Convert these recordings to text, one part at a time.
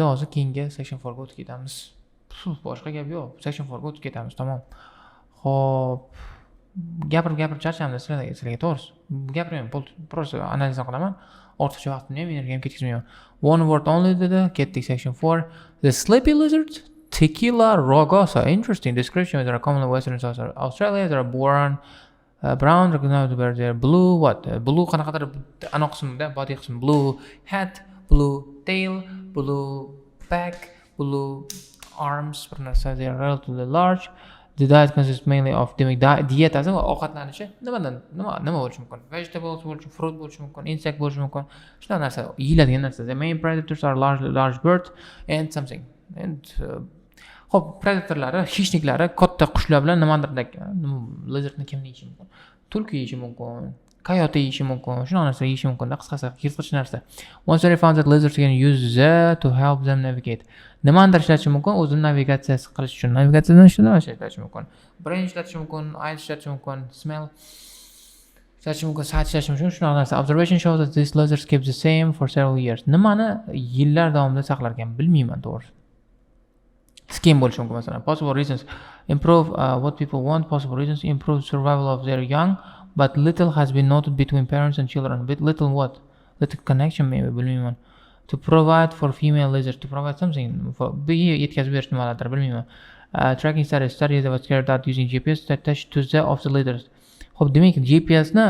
Biz hozir keyingi section 4 ga o'tib ketamiz. Boshqa gap yo'q. Section 4 ga o'tib ketamiz, tamom. Xo'p, gapirib charchadim sizlarga to'g'risi. Gapirmayman, просто analiz qilaman. Ortiqcha vaqtni ham energiyam ketkazmayman. One word only dedi. Ketdik section 4. The sleepy lizard Tequila rugosa. Interesting description. They are common in Western Australia. They are brown, recognized by their blue. What? Blue qanaqadir ana qismida, body qismi. Blue head, blue tail, blue back, blue arms. They are relatively large. The diet consists mainly of diyetasi va ovqatlanishi nima bo'lishi mumkin? Vegetables bo'lishi, fruit bo'lishi mumkin, insect bo'lishi mumkin. Shunaqa narsa, yeyiladigan narsa. The main predators are large birds and something. And xo'p, predatorlari, hishniklari katta qushlar bilan nimadir lizardni kim yeyishi mumkin? Tulki yeyishi mumkin, coyote yeyishi mumkin, shunaqa narsa yeyishi mumkin. Qisqasi, yirtqich narsa. Once they found that lizards can use to help them navigate. Nimadir ishlatish mumkin, o'zini navigatsiyasi qilish uchun. Navigatsiyadan ishlatish mumkin. Brain ishlatish mumkin, eyes ishlatish mumkin, smell ishlatish mumkin, sight ishlatish mumkin. Shunaqa narsa. Observation shows that these lizards keep the same for several years. Nimani yillar davomida saqlar ekan, bilmayman to'g'risi. Scheme bo'lishi mumkin masalan. Possible reasons improve what people want. Possible reasons improve survival of their young, but little has been noted between parents and children. Little what? Little connection maybe, bilmayman. To provide for female lizards, to provide something for yetkazib berish nimalardir, bilmayman. Tracking studies that was carried out using GPS attached to the of the lizards. Xo'p, demak, GPS-ni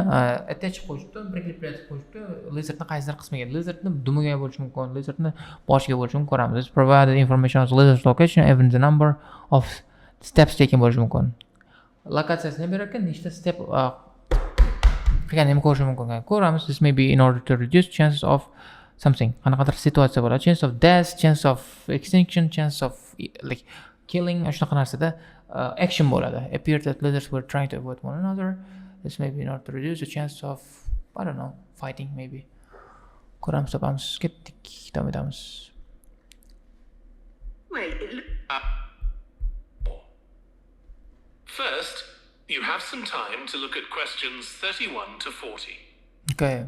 attach qo'yishibdi, prikleplayotib qo'yishibdi, lizardni qaysidir qismiga, lizardni dumiga bo'lishi mumkin, lizardni boshiga bo'lishi mumkin ko'ramiz. This provided information on the lizard's location, even the number of steps taken bo'lishi mumkin. Lokatsiyasini berar ekan, nechta step qilganini ham ko'rish mumkin. Ko'ramiz. This may be in order to reduce chances of something. Qanaqadir situatsiya bo'ladi. Chance of death, chance of extinction, chance of like killing, shunaqa narsada action bo'ladi. Appeared that lizards were trying to avoid one another. This may be in order to reduce the chance of, I don't know, fighting maybe. Ko'ramiz, topamiz, ketdik, davom etamiz. Wait. First, you have some time to look at questions 31 to 40. Okay.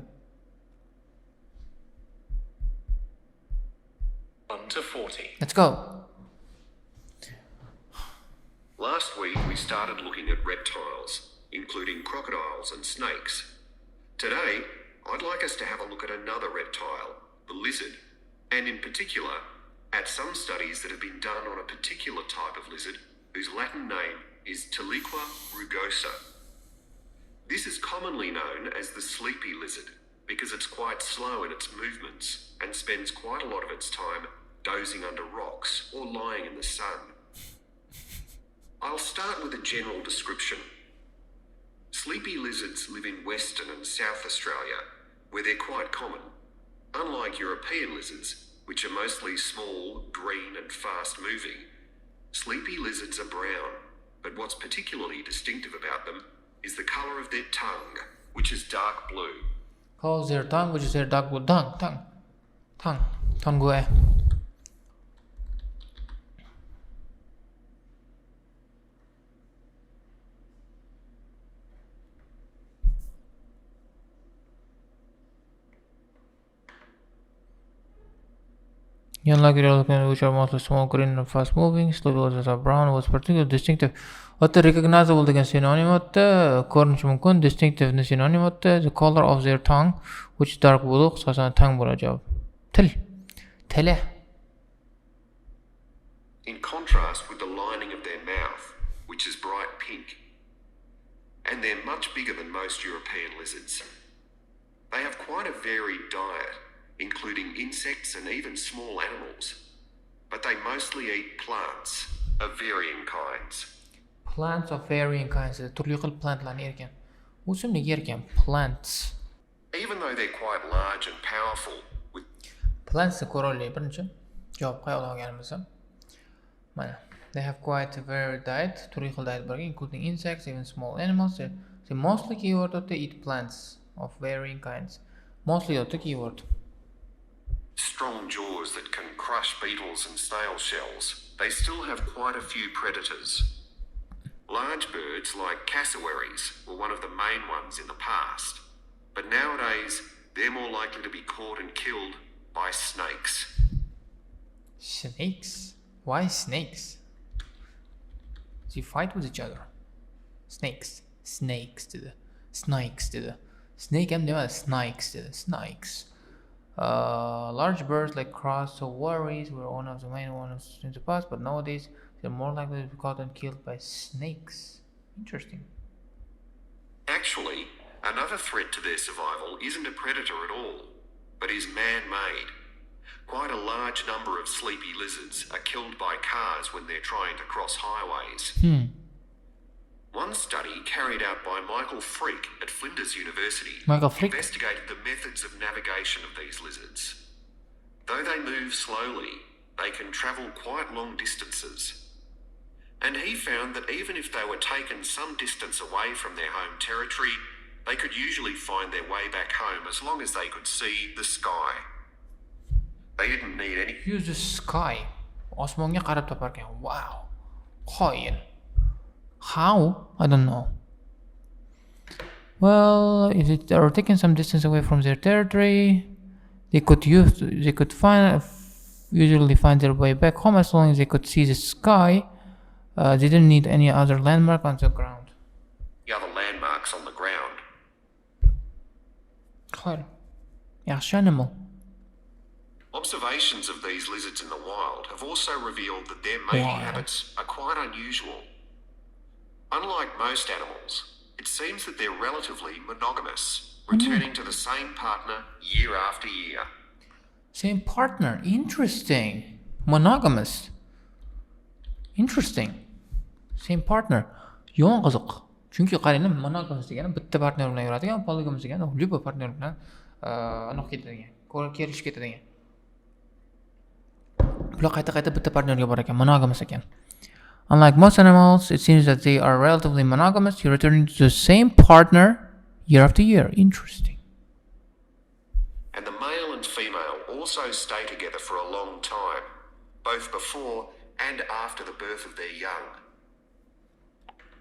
1 to 40. Let's go. Last week we started looking at reptiles, including crocodiles and snakes. Today, I'd like us to have a look at another reptile, the lizard, and in particular, at some studies that have been done on a particular type of lizard whose Latin name is Taliqua rugosa. This is commonly known as the sleepy lizard because it's quite slow in its movements and spends quite a lot of its time dozing under rocks or lying in the sun. I'll start with a general description. Sleepy lizards live in Western and South Australia, where they're quite common. Unlike European lizards, which are mostly small, green and fast-moving, sleepy lizards are brown, but what's particularly distinctive about them is the colour of their tongue, which is dark blue. How's their tongue, which is their dark blue? Tongue. Unlike the which are mostly small, green and fast moving, sleepy lizards are brown, was particularly distinctive. What the recognizable degan synonym ko'rinishi mumkin, distinctive synonym the color of their tongue, which dark blue, qisqasi tongue bo'ladi javob. Tili. In contrast with the lining of their mouth, which is bright pink. And they're much bigger than most European lizards. They have quite a varied diet, including insects and even small animals. But they mostly eat plants of varying kinds. Plants of varying kinds. Turli xil plantlarni yer ekan. O'simlik yer ekan. Plants. Even though they're quite large and powerful. Plants ko'rolli birinchi javob qayerda olganimiz ham. Mana. They have quite a varied diet. Turli xil diet bor, including insects, even small animals. So mostly keyword they eat plants of varying kinds. Mostly the keyword. Strong jaws that can crush beetles and snail shells. They still have quite a few predators. Large birds like cassowaries were one of the main ones in the past. But nowadays, they're more likely to be caught and killed by snakes. Snakes? Why snakes? They fight with each other. Snakes. Snakes dedi. Snakes dedi. Snake ham demadi, snakes dedi. Snakes. Large birds like crows or worries were one of the main ones in the past, but nowadays they're more likely to be caught and killed by snakes. Interesting. Actually, another threat to their survival isn't a predator at all, but is man-made. Quite a large number of sleepy lizards are killed by cars when they're trying to cross highways. One study carried out by Michael Freak at Flinders University investigated the methods of navigation of these lizards. Though they move slowly, they can travel quite long distances. And he found that even if they were taken some distance away from their home territory, they could usually find their way back home as long as they could see the sky. They didn't need any... Use the sky. Osmonga qarab toparkan. Wow. Qoyil. How? I don't know. Well, if they are taking some distance away from their territory, they could usually find their way back home as long as they could see the sky. They didn't need any other landmark on the ground. The other landmarks on the ground. Qoyil. Yaxshi animal. Observations of these lizards in the wild have also revealed that their mating habits are quite unusual. Unlike most animals, it seems that they're relatively monogamous, returning to the same partner year after year. Same partner. Interesting. Monogamous. Interesting. Same partner. Yo'q qiziq. Chunki qaranglar, monogamous degani bitta partner bilan yuradigan, polygamous degani любой partner bilan aniq ketadigan, kelishib ketadigan. Bular qayta bitta partnerga bor ekan, monogamous ekan. Unlike most animals, it seems that they are relatively monogamous, returning to the same partner year after year. Interesting. And the male and female also stay together for a long time, both before and after the birth of their young.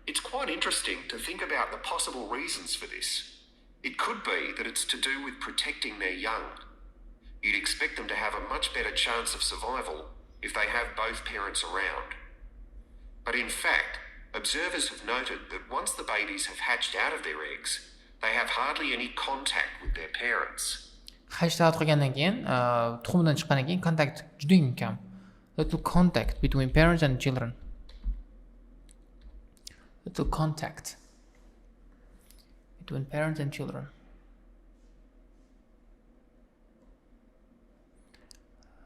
It's quite interesting to think about the possible reasons for this. It could be that it's to do with protecting their young. You'd expect them to have a much better chance of survival if they have both parents around. But in fact, observers have noted that once the babies have hatched out of their eggs, they have hardly any contact with their parents. Hatched out qilgandan keyin, tuxumdan chiqqandan keyin contact juda kam. Little contact between parents and children. Little contact between parents and children.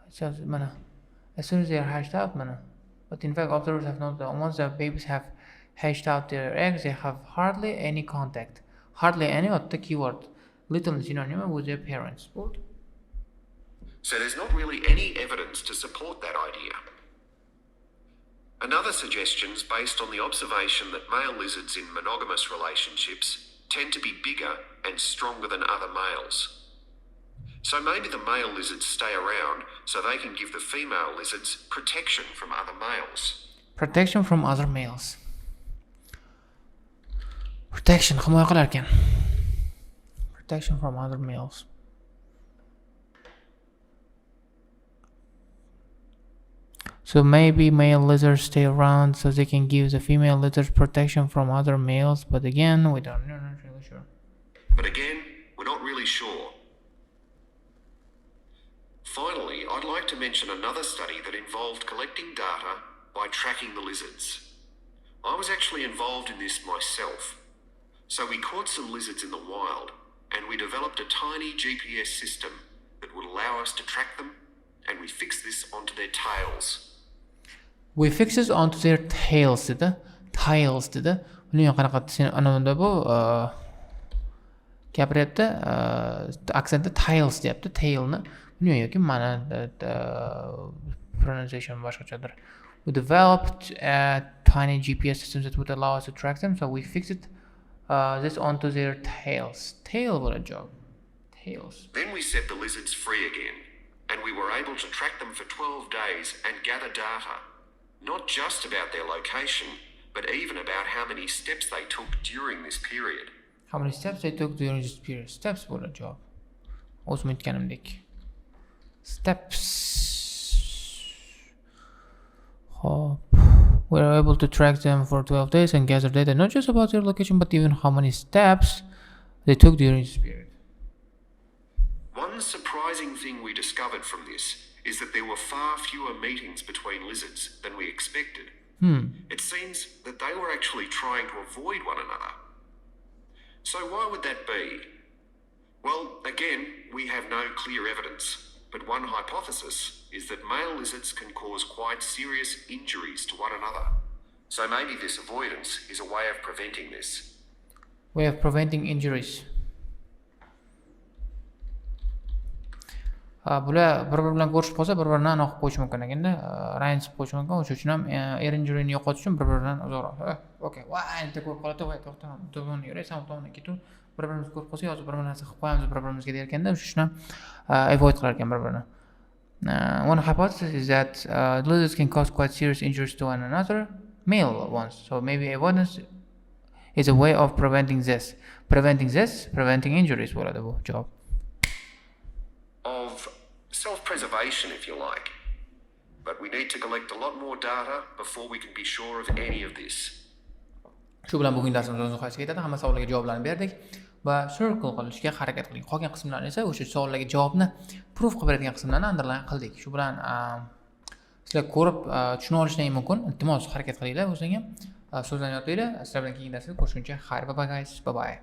So, as soon as they are hatched out, but in fact, observers have noted that once the babies have hatched out their eggs, they have hardly any contact. Hardly any, or the keyword, little synonym with their parents. So there's not really any evidence to support that idea. Another suggestion is based on the observation that male lizards in monogamous relationships tend to be bigger and stronger than other males. So maybe the male lizards stay around so they can give the female lizards protection from other males. Protection from other males. Protection, himoya qilar ekan. Protection from other males. So maybe male lizards stay around so they can give the female lizards protection from other males, but again, we're not really sure. But again, we're not really sure. Finally, I'd like to mention another study that involved collecting data by tracking the lizards. I was actually involved in this myself. So we caught some lizards in the wild, and we developed a tiny GPS system that would allow us to track them, and we fixed this onto their tails. We fixed this onto their tails dedi. Tails dedi. Buni qanaqa sen anavunda bu gapiryapti, aksenti tails deyapti, tailni. Buni yoki mana pronunciation boshqachadir. We developed tiny GPS systems that would allow us to track them, so we fixed it this onto their tails. Tail, what a job. Tails. Then we set the lizards free again, and we were able to track them for 12 days and gather data. Not just about their location, but even about how many steps they took during this period. How many steps they took during this period? Steps, what a job. O'zim aytganimdek. Steps. Hop. We are able to track them for 12 days and gather data not just about their location but even how many steps they took during this period. One surprising thing we discovered from this is that there were far fewer meetings between lizards than we expected. It seems that they were actually trying to avoid one another. So why would that be? Well, again, we have no clear evidence, but one hypothesis is that male lizards can cause quite serious injuries to one another. So maybe this avoidance is a way of preventing this. Way of preventing injuries. Bular bir-biri bilan ko'rishib qolsa, bir-birini aniq qilib qo'yish mumkin ekanda, ranjib qo'yish mumkin. O'sha uchun ham injuryni yo'qotish uchun bir-biridan uzoqroq. Okay, endi ko'rib qoladi, to'xta, to'g'ri yuraysan, to'g'ri ketib, bir-birimizni ko'rib qolsak, hozir bir narsa qilib qo'yamiz bir-birimizga deyotganda, o'sha uchun ham avoid qilar ekan bir-birini. One hypothesis is that lizards can cause quite serious injuries to one another, male ones. So maybe avoidance is a way of preventing this. Preventing injuries bo'ladi bu javob. Of self-preservation, if you like. But we need to collect a lot more data before we can be sure of any of this. Shu bilan bugungi darsimiz o'z nihoyasiga yetadi. Hamma savollarga javoblarni berdik va circle qilishga harakat qiling. Qolgan qismlarni esa o'sha savollarga javobni proof qilib beradigan qismlarni underline qildik. Shu bilan sizlar ko'rib tushuna olishingiz mumkin. Iltimos harakat qilinglar, o'zingizga so'zlarni yodlanglar. Sizlar bilan keyingi darsda ko'rishguncha xayr, bye bye guys, bye bye.